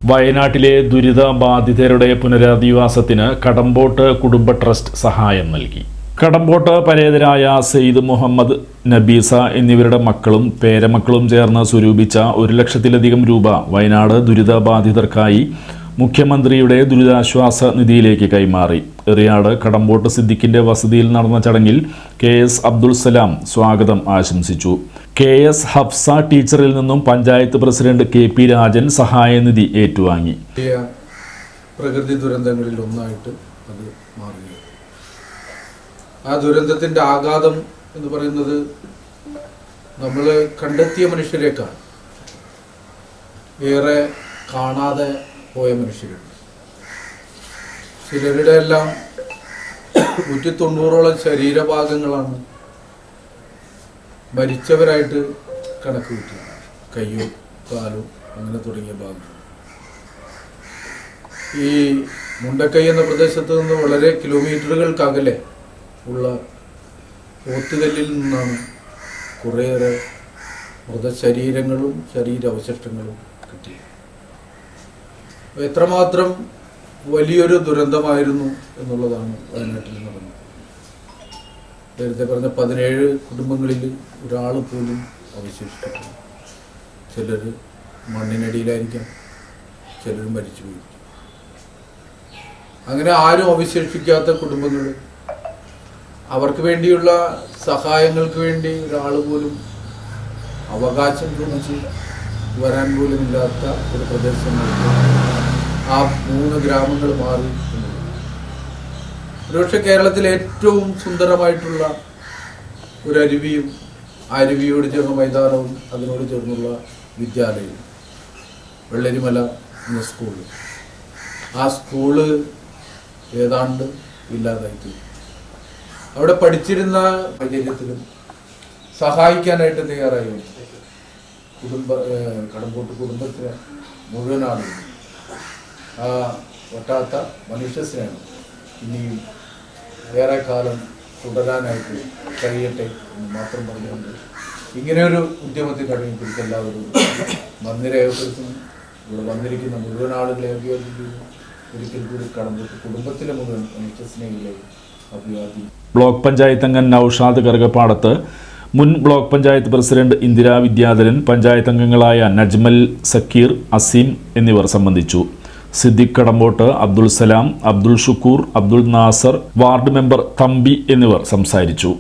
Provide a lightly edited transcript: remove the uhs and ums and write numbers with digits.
വയനാട്ടിലെ ദുരിതബാധിതരുടെ പുനരധിവാസത്തിന് കടമ്പോട്ട് കുടുംബ ട്രസ്റ്റ് സഹായം നൽകി. കടമ്പോട്ട് പരേതരായ സെയ്ദ് മുഹമ്മദ്, നബീസ എന്നിവരുടെ മക്കളും പേരമക്കളും ചേർന്ന് സ്വരൂപിച്ച 1 ലക്ഷത്തിലധികം രൂപ വയനാട് ദുരിതബാധിതർക്കായി മുഖ്യമന്ത്രിയുടെ ദുരിതാശ്വാസ നിധിയിലേക്ക് കൈമാറി. എറിയാട് കടമ്പോട്ട് സിദ്ദിഖിന്റെ വസതിയിൽ നടന്ന ചടങ്ങിൽ KS അബ്ദുൽ സലാം സ്വാഗതം ആശംസിച്ചു. KS ഹഫ്സ ടീച്ചറിൽ നിന്നും പഞ്ചായത്ത് പ്രസിഡന്റ് KP രാജൻ സഹായനിധി ഏറ്റുവാങ്ങി. പ്രകൃതി ദുരന്തങ്ങളിൽ ഒന്നായിട്ട് അത് മാറുകയാണ്. ആ ദുരന്തത്തിന്റെ ആഘാതം എന്ന് പറയുന്നത് നമ്മൾ കണ്ടെത്തിയ മനുഷ്യരെക്കാൾ ഏറെ കാണാതെ പോയ മനുഷ്യരുണ്ട്. ചിലരുടെ എല്ലാം 190ഓളം ശരീരഭാഗങ്ങളാണ് മരിച്ചവരായിട്ട് കണക്ക് കൂട്ടിയത്. കയ്യും കാലും അങ്ങനെ തുടങ്ങിയ ഭാഗങ്ങൾ. ഈ മുണ്ടക്കൈ എന്ന പ്രദേശത്ത് നിന്ന് വളരെ കിലോമീറ്ററുകൾക്കകലെ ഉള്ള പോത്തുകല്ലിൽ നിന്നാണ് കുറേയേറെ മൃതശരീരങ്ങളും ശരീരാവശിഷ്ടങ്ങളും കിട്ടിയത്. എത്രമാത്രം വലിയൊരു ദുരന്തമായിരുന്നു എന്നുള്ളതാണ് വയനാട്ടിൽ നടന്നത്. നേരത്തെ പറഞ്ഞ 17 കുടുംബങ്ങളിൽ ഒരാൾ പോലും അവശേഷിച്ചിട്ടില്ല. ചിലർ മണ്ണിനടിയിലായിരിക്കാം, ചിലർ മരിച്ചു പോയിരിക്കും. അങ്ങനെ ആരും അവശേഷിക്കാത്ത കുടുംബങ്ങൾ, അവർക്ക് വേണ്ടിയുള്ള സഹായങ്ങൾക്ക് വേണ്ടി ഒരാൾ പോലും അവകാശം ചോദിച്ച് വരാൻ പോലും ഇല്ലാത്ത ഒരു പ്രദേശമായിട്ട് ആ 3 ഗ്രാമങ്ങൾ മാറി. ഒരുപക്ഷെ കേരളത്തിലെ ഏറ്റവും സുന്ദരമായിട്ടുള്ള ഒരു അരുവിയും, അരുവിയോട് ചേർന്ന മൈതാനവും അതിനോട് ചേർന്നുള്ള വിദ്യാലയവും, വെള്ളരിമല എന്ന സ്കൂള്, ആ സ്കൂള് ഏതാണ്ട് ഇല്ലാതായിട്ട് അവിടെ പഠിച്ചിരുന്ന സാഹചര്യത്തിലും സഹായിക്കാനായിട്ട് തയ്യാറായി കടമ്പോട്ട് കുടുംബത്തിന് മുഴുവൻ ആളുകളും ആ ഒട്ടാത്ത മനുഷ്യസ്നേഹം ഇനിയും ഏറെക്കാലം തുടരാനായിട്ട് കഴിയട്ടെ എന്ന് മാത്രം പറഞ്ഞുകൊണ്ട് ഇങ്ങനെയൊരു ഉദ്യമത്തിൽ കഴിഞ്ഞിട്ട് എല്ലാവരും നന്ദി രേഖപ്പെടുത്തുന്നു. ഇവിടെ വന്നിരിക്കുന്ന മുഴുവൻ ആളുകളെ അഭിവാദിക്കുന്നു. ഒരിക്കൽ കൂടി കടമ്പോട്ട് കുടുംബത്തിലെ മുഴുവൻ മനുഷ്യസ്നേഹികളെയും അഭിവാദിക്കുന്നു. ബ്ലോക്ക് പഞ്ചായത്ത് അംഗം നൌഷാദ് കറുകപ്പാടത്ത്, മുൻ ബ്ലോക്ക് പഞ്ചായത്ത് പ്രസിഡന്റ് ഇന്ദിരാ വിദ്യാധരൻ, പഞ്ചായത്ത് അംഗങ്ങളായ നജ്മൽ, സക്കീർ, അസീം എന്നിവർ സംബന്ധിച്ചു. സിദ്ദിഖ് കടമ്പോട്ട്, അബ്ദുൽ സലാം, അബ്ദുൽ ഷുക്കൂർ, അബ്ദുൽ നാസർ, വാർഡ് മെമ്പർ തമ്പി എന്നിവർ സംസാരിച്ചു.